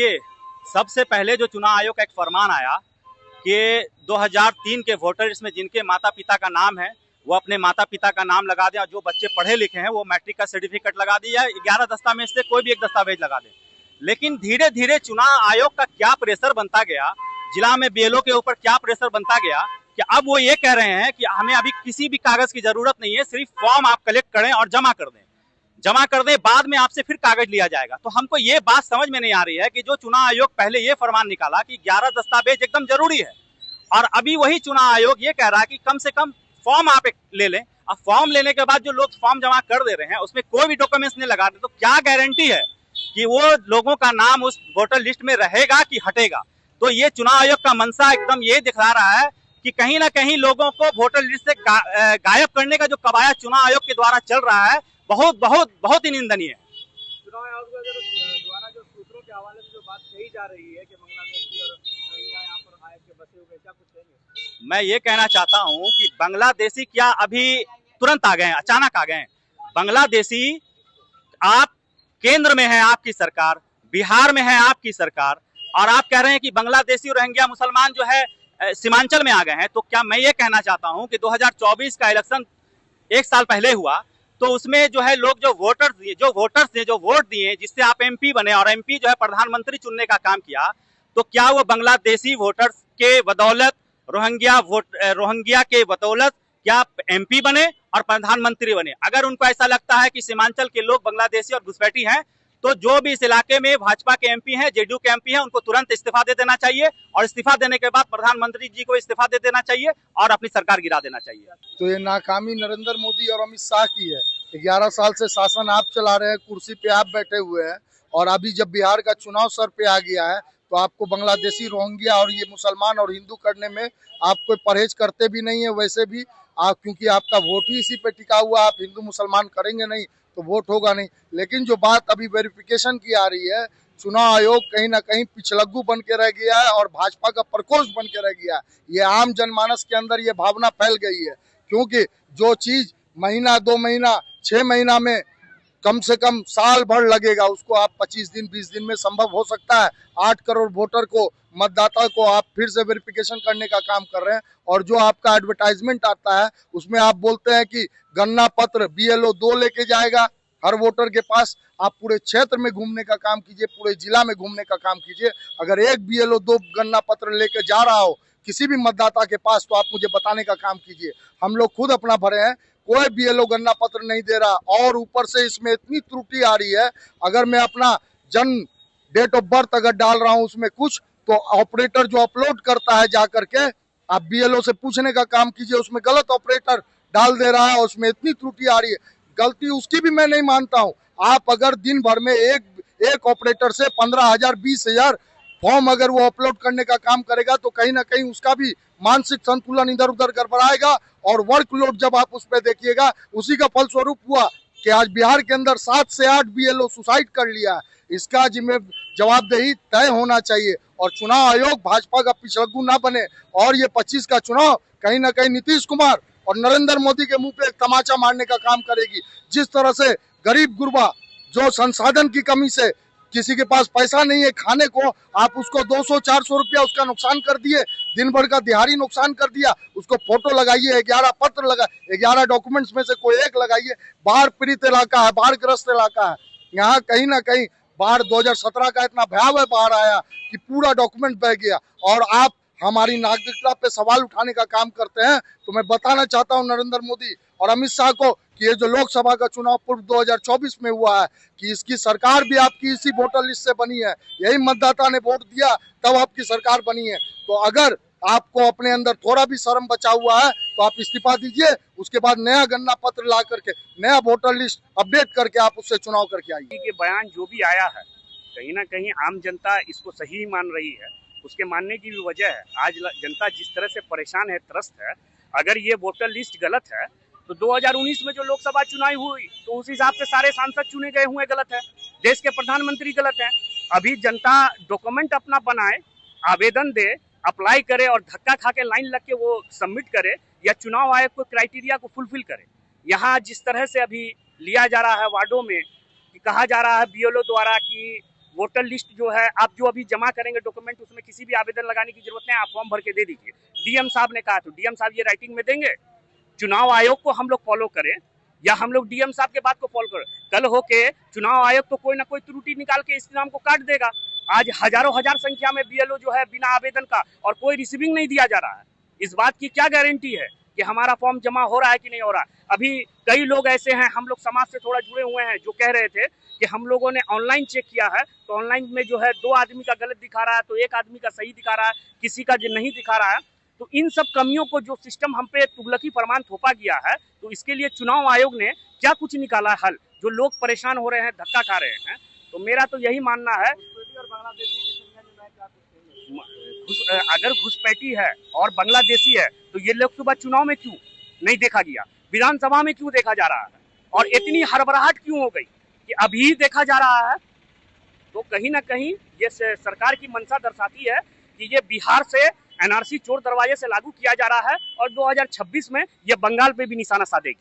देखिए, सबसे पहले जो चुनाव आयोग का एक फरमान आया कि 2003 के वोटर्स में जिनके माता पिता का नाम है वो अपने माता पिता का नाम लगा दें, और जो बच्चे पढ़े लिखे हैं वो मैट्रिक का सर्टिफिकेट लगा दें या 11 दस्तावेज से कोई भी एक दस्तावेज लगा दें। लेकिन धीरे धीरे चुनाव आयोग का क्या प्रेशर बनता गया, जिला में बीएलओ के ऊपर क्या प्रेशर बनता गया कि अब वो ये कह रहे हैं कि हमें अभी किसी भी कागज की जरूरत नहीं है, सिर्फ फॉर्म आप कलेक्ट करें और जमा कर दें, बाद में आपसे फिर कागज लिया जाएगा। तो हमको ये बात समझ में नहीं आ रही है कि जो चुनाव आयोग पहले ये फरमान निकाला कि 11 दस्तावेज एकदम जरूरी है, और अभी वही चुनाव आयोग ये कह रहा है कि कम से कम फॉर्म आप ले लें। अब फॉर्म लेने के बाद जो लोग फॉर्म जमा कर दे रहे हैं उसमें कोई भी डॉक्यूमेंट्स नहीं लगा रहे, तो क्या गारंटी है कि वो लोगों का नाम उस वोटर लिस्ट में रहेगा कि हटेगा। तो ये चुनाव आयोग का मंशा एकदम ये दिखा रहा है कि कहीं ना कहीं लोगों को वोटर लिस्ट से गायब करने का जो कवायद चुनाव आयोग के द्वारा चल रहा है बहुत बहुत बहुत ही निंदनीय है। चुनाव आयोग द्वारा जो सूत्रों के हवाले से जो बात कही जा रही है कि बांग्लादेश की और यहाँ पर आए के बसे हुए, क्या कुछ कहेंगे? मैं ये कहना चाहता हूँ कि बांग्लादेशी क्या अभी तुरंत आ गए हैं, अचानक आ गए हैं? बांग्लादेशी आप केंद्र में है आपकी सरकार, बिहार में है आपकी सरकार, और आप कह रहे हैं कि बांग्लादेशी और रोहिंग्या मुसलमान जो है सीमांचल में आ गए हैं। तो क्या मैं ये कहना चाहता हूं कि 2024 का इलेक्शन एक साल पहले हुआ, तो उसमें जो है लोग जो वोटर्स ने जो वोट दिए जिससे आप एमपी बने, और एमपी जो है प्रधानमंत्री चुनने का काम किया, तो क्या वो बांग्लादेशी वोटर्स के बदौलत, रोहिंग्या के बदौलत क्या एमपी बने और प्रधानमंत्री बने? अगर उनको ऐसा लगता है कि सीमांचल के लोग बांग्लादेशी और घुसपैठी हैं, तो जो भी इस इलाके में भाजपा के एमपी हैं, जेडीयू के एमपी हैं, उनको तुरंत इस्तीफा दे देना चाहिए, और इस्तीफा देने के बाद प्रधानमंत्री जी को इस्तीफा दे देना चाहिए और अपनी सरकार गिरा देना चाहिए। तो ये नाकामी नरेंद्र मोदी और अमित शाह की है। 11 साल से शासन आप चला रहे हैं, कुर्सी पे आप बैठे हुए हैं, और अभी जब बिहार का चुनाव सर पे आ गया है तो आपको बांग्लादेशी, रोहिंग्या और ये मुसलमान और हिंदू करने में आप कोई परहेज करते भी नहीं है। वैसे भी आप, क्योंकि आपका वोट ही इसी पे टिका हुआ, आप हिंदू मुसलमान करेंगे नहीं तो वोट होगा नहीं। लेकिन जो बात अभी वेरिफिकेशन की आ रही है, चुनाव आयोग कहीं ना कहीं पिछलग्गू बन के रह गया है और भाजपा का प्रकोष्ठ बन के रह गया है। ये आम जनमानस के अंदर ये भावना फैल गई है, क्योंकि जो चीज महीना, 2 महीना, 6 महीना में कम से कम साल भर लगेगा, उसको आप 25 दिन 20 दिन में संभव हो सकता है। 8 करोड़ वोटर को, मतदाता को आप फिर से वेरिफिकेशन करने का काम कर रहे हैं। और जो आपका एडवर्टाइजमेंट आता है उसमें आप बोलते हैं कि गन्ना पत्र बीएलओ 2 लेके जाएगा हर वोटर के पास। आप पूरे क्षेत्र में घूमने का काम कीजिए, पूरे जिला में घूमने का काम कीजिए। अगर एक बीएलओ 2 गन्ना पत्र लेके जा रहा हो किसी भी मतदाता के पास, तो आप मुझे बताने का काम कीजिए। हम लोग खुद अपना भरे हैं, कोई बीएलओ गन्ना पत्र नहीं दे रहा। और ऊपर से इसमें इतनी त्रुटि आ रही है, अगर मैं अपना जन्म, डेट ऑफ बर्थ अगर डाल रहा हूं उसमें कुछ, तो ऑपरेटर जो अपलोड करता है जा करके, आप बीएलओ से पूछने का काम कीजिए, उसमें गलत ऑपरेटर डाल दे रहा है, उसमें इतनी त्रुटि आ रही है। गलती उसकी भी मैं नहीं मानता हूं। आप अगर दिन भर में एक ऑपरेटर से 15,000 20,000 फॉर्म अगर वो अपलोड करने का काम करेगा, तो कहीं ना कहीं उसका भी मानसिक संतुलन इधर उधर गड़बड़ाएगा। और वर्कलोड जब आप उस पर देखिएगा, उसी का फलस्वरूप हुआ कि आज बिहार के अंदर 7 से 8 बीएलओ सुसाइड कर लिया है। इसका जवाबदेही तय होना चाहिए, और चुनाव आयोग भाजपा का पिछलग्गू ना बने, और ये 25 का चुनाव कहीं ना कहीं नीतीश कुमार और नरेंद्र मोदी के मुंह पे एक तमाचा मारने का काम करेगी। जिस तरह से गरीब गुरबा जो संसाधन की कमी से किसी के पास पैसा नहीं है खाने को, आप उसको 200-400 रुपया उसका नुकसान कर दिए, दिन भर का दिहाड़ी नुकसान कर दिया। उसको फोटो लगाइए, 11 पत्र लगा, 11 डॉक्यूमेंट्स में से कोई एक लगाइए। बाढ़ पीड़ित इलाका है, बाढ़ ग्रस्त इलाका है, यहाँ कहीं ना कहीं बाढ़ 2017 का इतना भयावह बाढ़ आया कि पूरा डॉक्यूमेंट बह गया, और आप हमारी नागरिकता पे सवाल उठाने का काम करते हैं। तो मैं बताना चाहता हूं नरेंद्र मोदी और अमित शाह को कि ये जो लोकसभा का चुनाव पूर्व 2024 में हुआ है, कि इसकी सरकार भी आपकी इसी वोटर लिस्ट से बनी है। यही मतदाता ने वोट दिया तब आपकी सरकार बनी है। तो अगर आपको अपने अंदर थोड़ा भी शर्म बचा हुआ है तो आप इस्तीफा दीजिए, उसके बाद नया गन्ना पत्र ला करके, नया वोटर लिस्ट अपडेट करके आप उससे चुनाव करके आइए। ये बयान जो भी आया है, कहीं ना कहीं आम जनता इसको सही मान रही है। उसके मानने की भी वजह है, आज जनता जिस तरह से परेशान है, त्रस्त है। अगर ये वोटर लिस्ट गलत है तो 2019 में जो लोकसभा चुनाव हुई, तो उस हिसाब से सारे सांसद चुने गए हुए गलत है, देश के प्रधानमंत्री गलत हैं। अभी जनता डॉक्यूमेंट अपना बनाए, आवेदन दे, अप्लाई करे और धक्का खा के लाइन लग के वो सबमिट करे, या चुनाव आयोग को क्राइटेरिया को फुलफिल करे। यहाँ जिस तरह से अभी लिया जा रहा है वार्डों में, कि कहा जा रहा है बीएलओ द्वारा कि वोटर लिस्ट जो है आप जो अभी जमा करेंगे डॉक्यूमेंट, उसमें किसी भी आवेदन लगाने की जरूरत नहीं है, आप फॉर्म भर के दे दीजिए। डीएम साहब ने कहा, तो डीएम साहब ये राइटिंग में देंगे? चुनाव आयोग को हम लोग फॉलो करें या हम लोग डीएम साहब के बात को फॉलो करें? कल होके चुनाव आयोग तो कोई ना कोई त्रुटि निकाल के इस नाम को काट देगा। आज हजारों हजार संख्या में बीएलओ जो है बिना आवेदन का, और कोई रिसीविंग नहीं दिया जा रहा है। इस बात की क्या गारंटी है कि हमारा फॉर्म जमा हो रहा है कि नहीं हो रहा? अभी कई लोग ऐसे हैं, हम लोग समाज से थोड़ा जुड़े हुए हैं, जो कह रहे थे कि हम लोगों ने ऑनलाइन चेक किया है, तो ऑनलाइन में जो है 2 आदमी का गलत दिखा रहा है, तो 1 आदमी का सही दिखा रहा है, किसी का जो नहीं दिखा रहा है। तो इन सब कमियों को जो सिस्टम हम पे तुगलकी फरमान थोपा गया है, तो इसके लिए चुनाव आयोग ने क्या कुछ निकाला हल? जो लोग परेशान हो रहे हैं, धक्का खा रहे हैं। तो मेरा तो यही मानना है, अगर घुसपैठी है और बांग्लादेशी है तो ये लोकसभा चुनाव में क्यों नहीं देखा गया? विधानसभा में क्यों देखा जा रहा है? और इतनी हड़बड़ाहट क्यों हो गई कि अभी देखा जा रहा है? तो कहीं ना कहीं ये सरकार की मंशा दर्शाती है कि ये बिहार से एनआरसी चोर दरवाजे से लागू किया जा रहा है और 2026 में ये बंगाल पे भी निशाना साधेगी।